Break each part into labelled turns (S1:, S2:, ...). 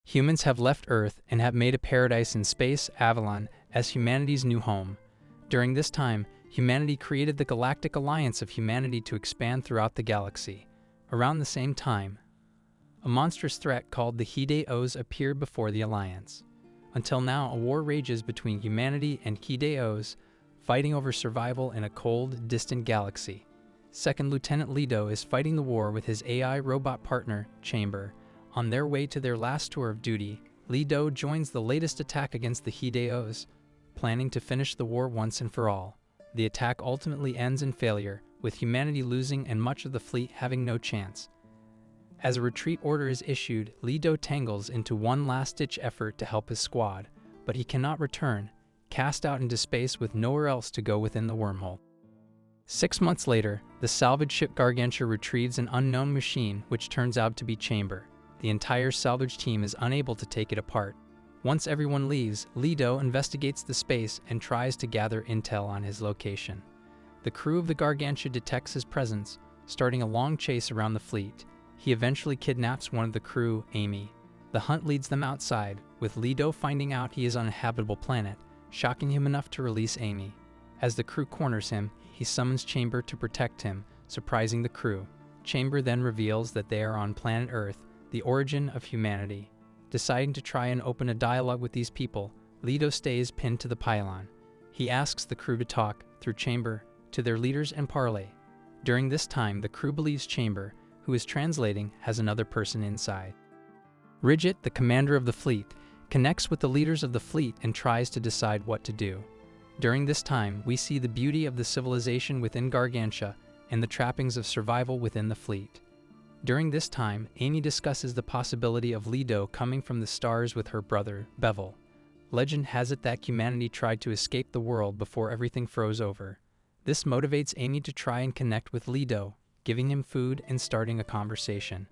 S1: Humans have left Earth and have made a paradise in space, Avalon, as humanity's new home. During this time, humanity created the Galactic Alliance of Humanity to expand throughout the galaxy. Around the same time, a monstrous threat called the Hideauze appeared before the Alliance. Until now, a war rages between humanity and Hideauze, fighting over survival in a cold, distant galaxy. Second Lieutenant Hideauze is fighting the war with his AI robot partner, Chamber. On their way to their last tour of duty, Hideauze joins the latest attack against the Hideauze, planning to finish the war once and for all. The attack ultimately ends in failure, with humanity losing and much of the fleet having no chance. As a retreat order is issued, Hideauze tangles into one last-ditch effort to help his squad, but he cannot return, cast out into space with nowhere else to go within the wormhole. 6 months later, the salvage ship Gargantua retrieves an unknown machine which turns out to be Chamber. The entire salvage team is unable to take it apart. Once everyone leaves, Hideauze investigates the space and tries to gather intel on his location. The crew of the Gargantua detects his presence, starting a long chase around the fleet. He eventually kidnaps one of the crew, Amy. The hunt leads them outside, with Hideauze finding out he is on a habitable planet, shocking him enough to release Amy. As the crew corners him, he summons Chamber to protect him, surprising the crew. Chamber then reveals that they are on planet Earth, the origin of humanity. Deciding to try and open a dialogue with these people, Hideauze stays pinned to the pylon. He asks the crew to talk, through Chamber, to their leaders and parley. During this time, the crew believes Chamber, who is translating, has another person inside. Ridget, the commander of the fleet, connects with the leaders of the fleet and tries to decide what to do. During this time, we see the beauty of the civilization within Gargantua and the trappings of survival within the fleet. During this time, Amy discusses the possibility of Hideauze coming from the stars with her brother, Bevel. Legend has it that humanity tried to escape the world before everything froze over. This motivates Amy to try and connect with Hideauze, giving him food and starting a conversation.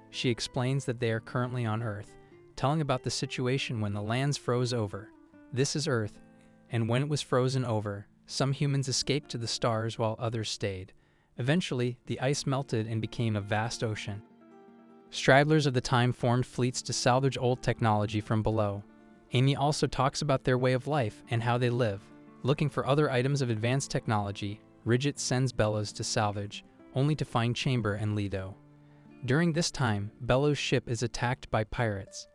S1: She explains that they are currently on Earth, telling about the situation when the lands froze over. This is Earth, and when it was frozen over, some humans escaped to the stars while others stayed. Eventually, the ice melted and became a vast ocean. Stragglers of the time formed fleets to salvage old technology from below. Amy also talks about their way of life and how they live. Looking for other items of advanced technology, Ridget sends Bellows to salvage, only to find Chamber and Hideauze. During this time, Bellows' ship is attacked by pirates.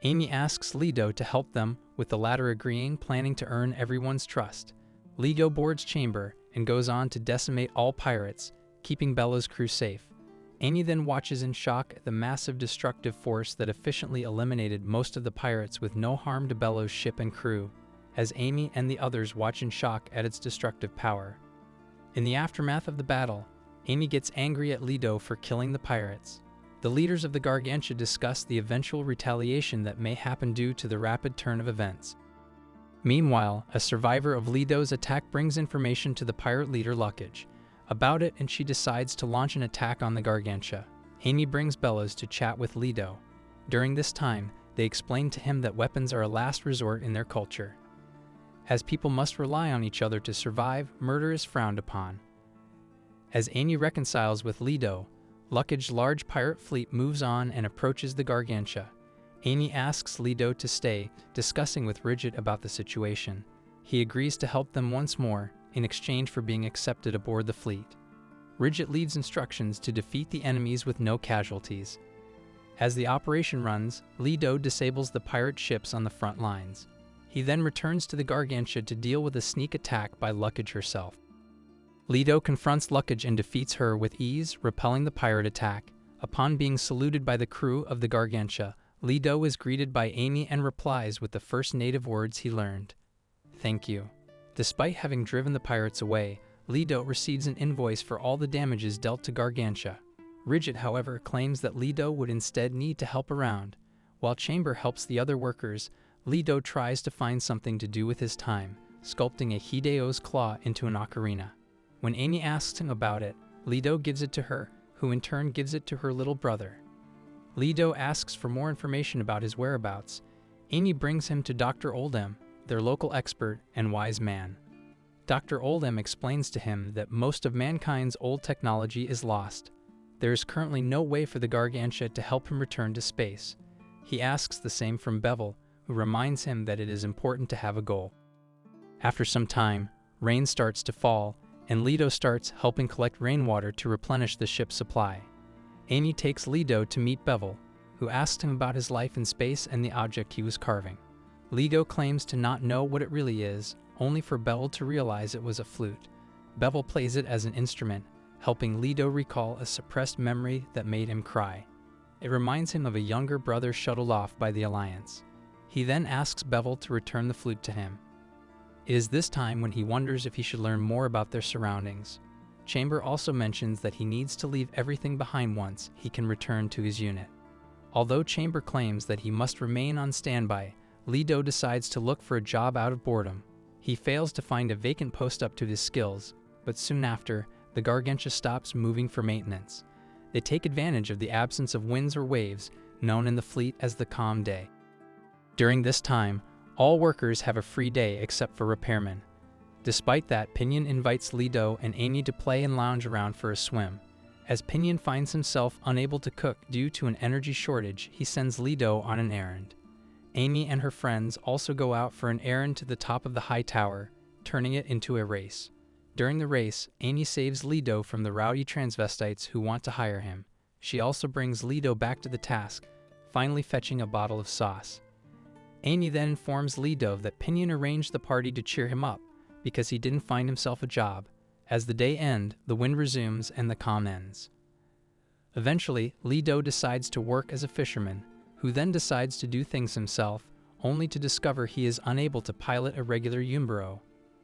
S1: Amy asks Hideauze to help them, with the latter agreeing, planning to earn everyone's trust. Hideauze boards Chamber and goes on to decimate all pirates, keeping Bellows' crew safe. Amy then watches in shock at the massive destructive force that efficiently eliminated most of the pirates with no harm to Bellows' ship and crew, as Amy and the others watch in shock at its destructive power. In the aftermath of the battle, Amy gets angry at Hideauze for killing the pirates. The leaders of the Gargantua discuss the eventual retaliation that may happen due to the rapid turn of events. Meanwhile, a survivor of Hideaux's attack brings information to the pirate leader Luckage about it, and she decides to launch an attack on the Gargantua. Amy brings Bellows to chat with Hideauze. During this time, they explain to him that weapons are a last resort in their culture. As people must rely on each other to survive, murder is frowned upon. As Amy reconciles with Hideauze, Luckage's large pirate fleet moves on and approaches the Gargantua. Amy asks Hideauze to stay, discussing with Ridget about the situation. He agrees to help them once more, in exchange for being accepted aboard the fleet. Ridget leaves instructions to defeat the enemies with no casualties. As the operation runs, Hideauze disables the pirate ships on the front lines. He then returns to the Gargantua to deal with a sneak attack by Luckage herself. Hideauze confronts Luckage and defeats her with ease, repelling the pirate attack. Upon being saluted by the crew of the Gargantua, Hideauze is greeted by Amy and replies with the first native words he learned: "Thank you." Despite having driven the pirates away, Hideauze receives an invoice for all the damages dealt to Gargantua. Ridget, however, claims that Hideauze would instead need to help around. While Chamber helps the other workers, Hideauze tries to find something to do with his time, sculpting a Hideauze claw into an ocarina. When Amy asks him about it, Hideauze gives it to her, who in turn gives it to her little brother. Hideauze asks for more information about his whereabouts. Amy brings him to Dr. Oldham, their local expert and wise man. Dr. Oldham explains to him that most of mankind's old technology is lost. There is currently no way for the Gargantua to help him return to space. He asks the same from Bevel, who reminds him that it is important to have a goal. After some time, rain starts to fall, and Hideauze starts helping collect rainwater to replenish the ship's supply. Amy takes Hideauze to meet Bevel, who asks him about his life in space and the object he was carving. Hideauze claims to not know what it really is, only for Bevel to realize it was a flute. Bevel plays it as an instrument, helping Hideauze recall a suppressed memory that made him cry. It reminds him of a younger brother shuttled off by the Alliance. He then asks Bevel to return the flute to him. It is this time when he wonders if he should learn more about their surroundings. Chamber also mentions that he needs to leave everything behind once he can return to his unit. Although Chamber claims that he must remain on standby, Hideauze decides to look for a job out of boredom. He fails to find a vacant post up to his skills, but soon after, the Gargantua stops moving for maintenance. They take advantage of the absence of winds or waves, known in the fleet as the calm day. During this time, all workers have a free day except for repairmen. Despite that, Pinion invites Hideauze and Amy to play and lounge around for a swim. As Pinion finds himself unable to cook due to an energy shortage, he sends Hideauze on an errand. Amy and her friends also go out for an errand to the top of the high tower, turning it into a race. During the race, Amy saves Hideauze from the rowdy transvestites who want to hire him. She also brings Hideauze back to the task, finally fetching a bottle of sauce. Amy then informs Hideauze that Pinion arranged the party to cheer him up, because he didn't find himself a job. As the day ends, the wind resumes and the calm ends. Eventually, Hideauze decides to work as a fisherman, who then decides to do things himself, only to discover he is unable to pilot a regular Umbro.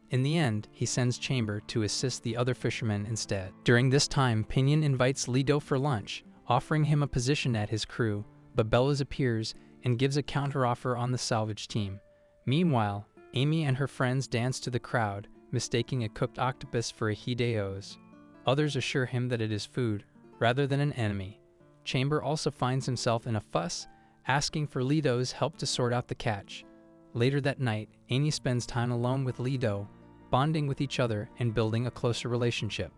S1: In the end, he sends Chamber to assist the other fishermen instead. During this time, Pinion invites Hideauze for lunch, offering him a position at his crew, but Bellows appears and gives a counteroffer on the salvage team. Meanwhile, Amy and her friends dance to the crowd, mistaking a cooked octopus for a Hideauze. Others assure him that it is food, rather than an enemy. Chamber also finds himself in a fuss, asking for Hideauze's help to sort out the catch. Later that night, Amy spends time alone with Hideauze, bonding with each other and building a closer relationship.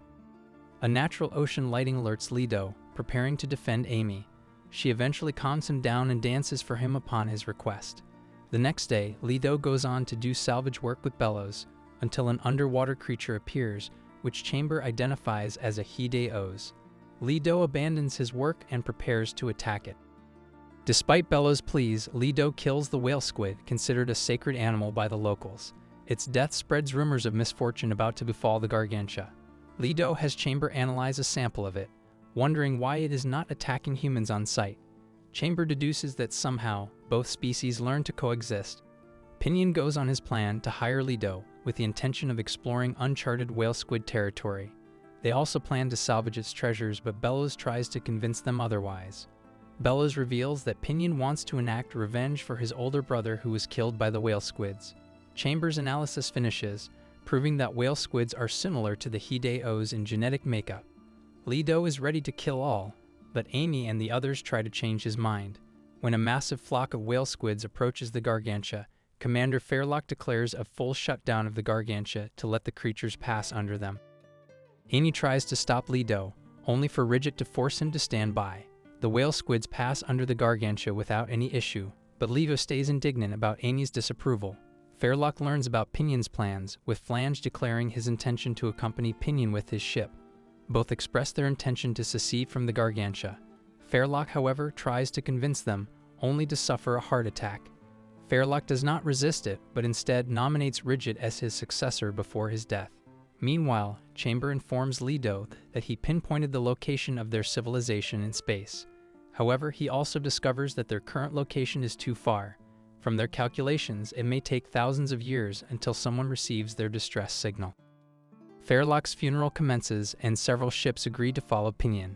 S1: A natural ocean lighting alerts Hideauze, preparing to defend Amy. She eventually calms him down and dances for him upon his request. The next day, Hideauze goes on to do salvage work with Bellows, until an underwater creature appears, which Chamber identifies as a Hideauze. Hideauze abandons his work and prepares to attack it. Despite Bellows' pleas, Hideauze kills the whale squid, considered a sacred animal by the locals. Its death spreads rumors of misfortune about to befall the Gargantua. Hideauze has Chamber analyze a sample of it, wondering why it is not attacking humans on sight. Chamber deduces that somehow, both species learn to coexist. Pinion goes on his plan to hire Hideauze, with the intention of exploring uncharted whale squid territory. They also plan to salvage its treasures, but Bellows tries to convince them otherwise. Bellows reveals that Pinion wants to enact revenge for his older brother who was killed by the whale squids. Chamber's analysis finishes, proving that whale squids are similar to the Hideauze in genetic makeup. Hideauze is ready to kill all, but Amy and the others try to change his mind. When a massive flock of whale squids approaches the Gargantua, Commander Fairlock declares a full shutdown of the Gargantua to let the creatures pass under them. Amy tries to stop Hideauze, only for Ridget to force him to stand by. The whale squids pass under the Gargantua without any issue, but Hideauze stays indignant about Amy's disapproval. Fairlock learns about Pinion's plans, with Flange declaring his intention to accompany Pinion with his ship. Both express their intention to secede from the Gargantua. Fairlock, however, tries to convince them, only to suffer a heart attack. Fairlock does not resist it, but instead nominates Ridget as his successor before his death. Meanwhile, Chamber informs Hideauze that he pinpointed the location of their civilization in space. However, he also discovers that their current location is too far. From their calculations, it may take thousands of years until someone receives their distress signal. Fairlock's funeral commences, and several ships agree to follow Pinion.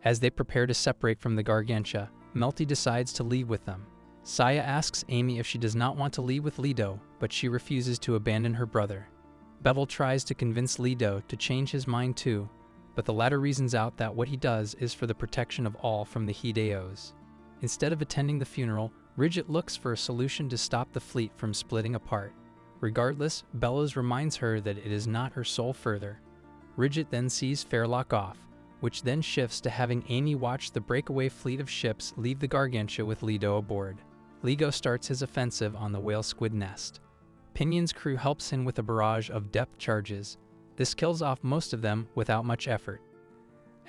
S1: As they prepare to separate from the Gargantua, Melty decides to leave with them. Saya asks Amy if she does not want to leave with Hideauze, but she refuses to abandon her brother. Bevel tries to convince Hideauze to change his mind too, but the latter reasons out that what he does is for the protection of all from the Hideauze. Instead of attending the funeral, Ridget looks for a solution to stop the fleet from splitting apart. Regardless, Bellows reminds her that it is not her sole further. Ridget then sees Fairlock off, which then shifts to having Amy watch the breakaway fleet of ships leave the Gargantua with Hideauze aboard. Hideauze starts his offensive on the whale squid nest. Pinion's crew helps him with a barrage of depth charges. This kills off most of them without much effort.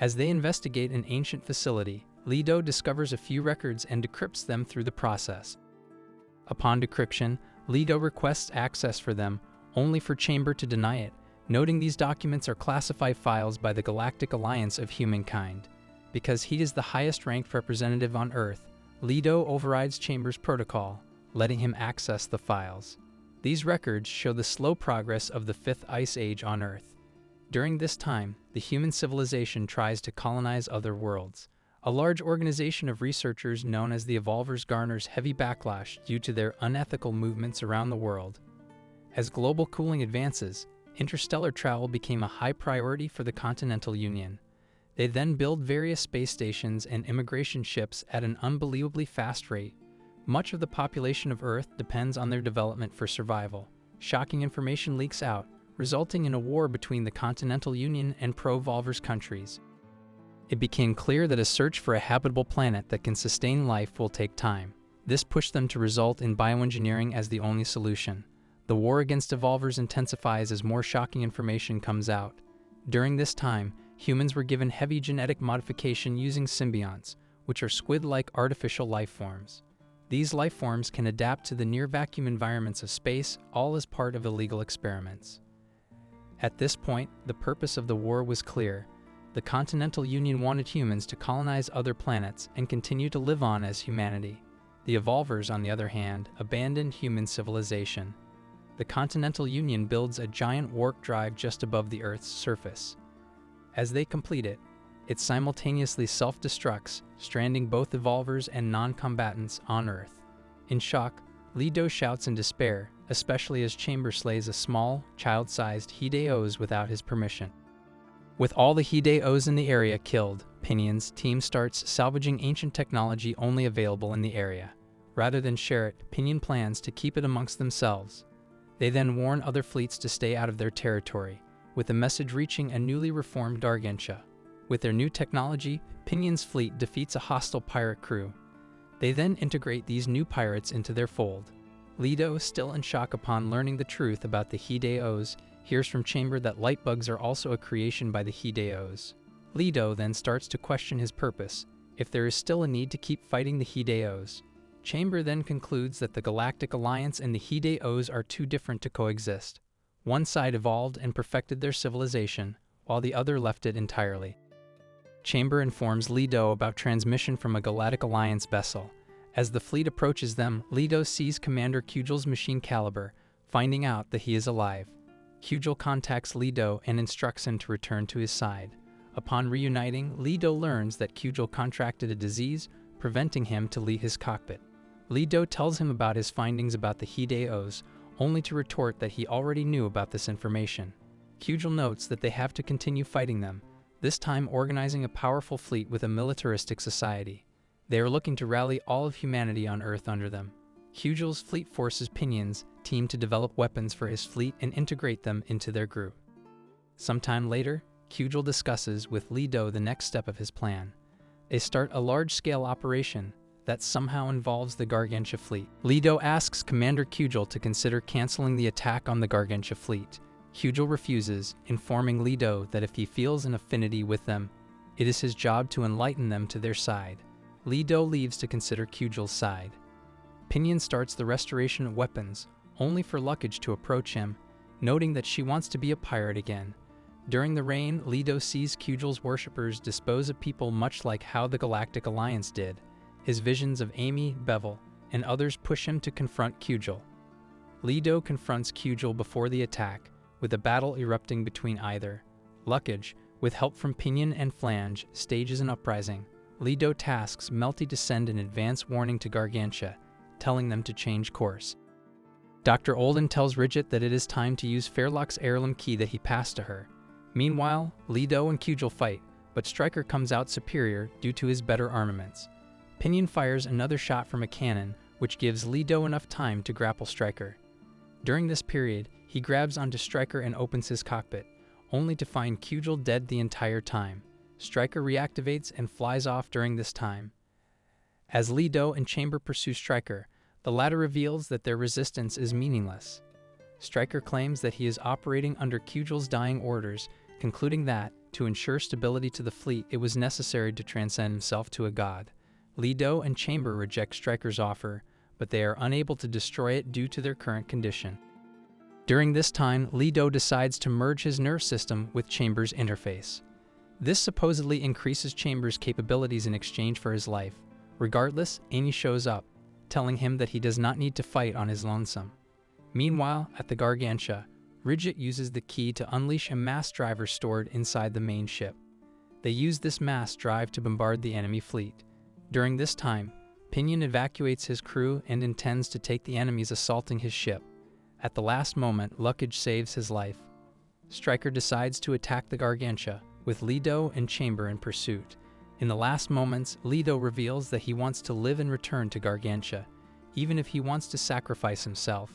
S1: As they investigate an ancient facility, Hideauze discovers a few records and decrypts them through the process. Upon decryption, Hideauze requests access for them, only for Chamber to deny it, noting these documents are classified files by the Galactic Alliance of Humankind. Because he is the highest-ranked representative on Earth, Hideauze overrides Chamber's protocol, letting him access the files. These records show the slow progress of the Fifth Ice Age on Earth. During this time, the human civilization tries to colonize other worlds. A large organization of researchers known as the Evolvers garners heavy backlash due to their unethical movements around the world. As global cooling advances, interstellar travel became a high priority for the Continental Union. They then build various space stations and immigration ships at an unbelievably fast rate. Much of the population of Earth depends on their development for survival. Shocking information leaks out, resulting in a war between the Continental Union and pro-Evolvers countries. It became clear that a search for a habitable planet that can sustain life will take time. This pushed them to result in bioengineering as the only solution. The war against Evolvers intensifies as more shocking information comes out. During this time, humans were given heavy genetic modification using symbionts, which are squid-like artificial life forms. These life forms can adapt to the near-vacuum environments of space, all as part of illegal experiments. At this point, the purpose of the war was clear. The Continental Union wanted humans to colonize other planets and continue to live on as humanity. The Evolvers, on the other hand, abandoned human civilization. The Continental Union builds a giant warp drive just above the Earth's surface. As they complete it, it simultaneously self-destructs, stranding both Evolvers and non-combatants on Earth. In shock, Hideauze shouts in despair, especially as Chamber slays a small, child-sized Hideauze without his permission. With all the Hideauze in the area killed, Pinion's team starts salvaging ancient technology only available in the area. Rather than share it, Pinion plans to keep it amongst themselves. They then warn other fleets to stay out of their territory, with the message reaching a newly reformed Gargantua. With their new technology, Pinion's fleet defeats a hostile pirate crew. They then integrate these new pirates into their fold. Hideauze, still in shock upon learning the truth about the Hideauze, hears from Chamber that light bugs are also a creation by the Hideauze. Hideauze then starts to question his purpose, if there is still a need to keep fighting the Hideauze. Chamber then concludes that the Galactic Alliance and the Hideauze are too different to coexist. One side evolved and perfected their civilization, while the other left it entirely. Chamber informs Hideauze about transmission from a Galactic Alliance vessel. As the fleet approaches them, Hideauze sees Commander Kidnaps' machine caliber, finding out that he is alive. Kidnaps contacts Hideauze and instructs him to return to his side. Upon reuniting, Hideauze learns that Kidnaps contracted a disease, preventing him to leave his cockpit. Hideauze tells him about his findings about the Hideauze, only to retort that he already knew about this information. Kidnaps notes that they have to continue fighting them, this time organizing a powerful fleet with a militaristic society. They are looking to rally all of humanity on Earth under them. Kidnaps' fleet forces Pinion's team to develop weapons for his fleet and integrate them into their group. Sometime later, Kidnaps discusses with Hideauze the next step of his plan. They start a large-scale operation that somehow involves the Gargantua fleet. Hideauze asks Commander Kidnaps to consider canceling the attack on the Gargantua fleet. Kidnaps refuses, informing Hideauze that if he feels an affinity with them, it is his job to enlighten them to their side. Hideauze leaves to consider Kidnaps' side. Pinion starts the restoration of weapons, only for Luggage to approach him, noting that she wants to be a pirate again. During the reign, Hideauze sees Kidnaps' worshippers dispose of people much like how the Galactic Alliance did. His visions of Amy, Bevel, and others push him to confront Kidnaps. Hideauze confronts Kidnaps before the attack, with a battle erupting between either. Luggage, with help from Pinion and Flange, stages an uprising. Hideauze tasks Melty to send an advance warning to Gargantua, telling them to change course. Dr. Olden tells Ridget that it is time to use Fairlock's heirloom key that he passed to her. Meanwhile, Hideauze and Kidnaps fight, but Stryker comes out superior due to his better armaments. Pinion fires another shot from a cannon, which gives Hideauze enough time to grapple Stryker. During this period, he grabs onto Stryker and opens his cockpit, only to find Kidnaps dead the entire time. Stryker reactivates and flies off during this time. As Hideauze and Chamber pursue Stryker, the latter reveals that their resistance is meaningless. Stryker claims that he is operating under Hideauze's dying orders, concluding that, to ensure stability to the fleet, it was necessary to transcend himself to a god. Hideauze and Chamber reject Stryker's offer, but they are unable to destroy it due to their current condition. During this time, Hideauze decides to merge his nerve system with Chamber's interface. This supposedly increases Chamber's capabilities in exchange for his life. Regardless, Amy shows up, telling him that he does not need to fight on his lonesome. Meanwhile, at the Gargantia, Ridget uses the key to unleash a mass driver stored inside the main ship. They use this mass drive to bombard the enemy fleet. During this time, Pinion evacuates his crew and intends to take the enemies assaulting his ship. At the last moment, Luckage saves his life. Stryker decides to attack the Gargantia, with Hideauze and Chamber in pursuit. In the last moments, Hideauze reveals that he wants to live and return to Gargantia, even if he wants to sacrifice himself.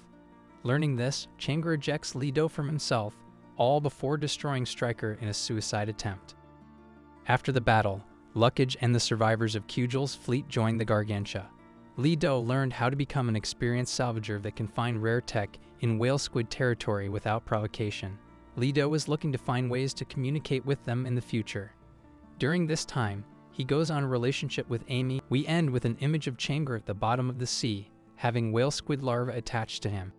S1: Learning this, Chamber ejects Hideauze from himself, all before destroying Stryker in a suicide attempt. After the battle, Luckage and the survivors of Hideauze's fleet join the Gargantia. Hideauze learned how to become an experienced salvager that can find rare tech in whale squid territory without provocation. Hideauze is looking to find ways to communicate with them in the future. During this time, he goes on a relationship with Amy. We end with an image of Chamber at the bottom of the sea, having whale squid larvae attached to him.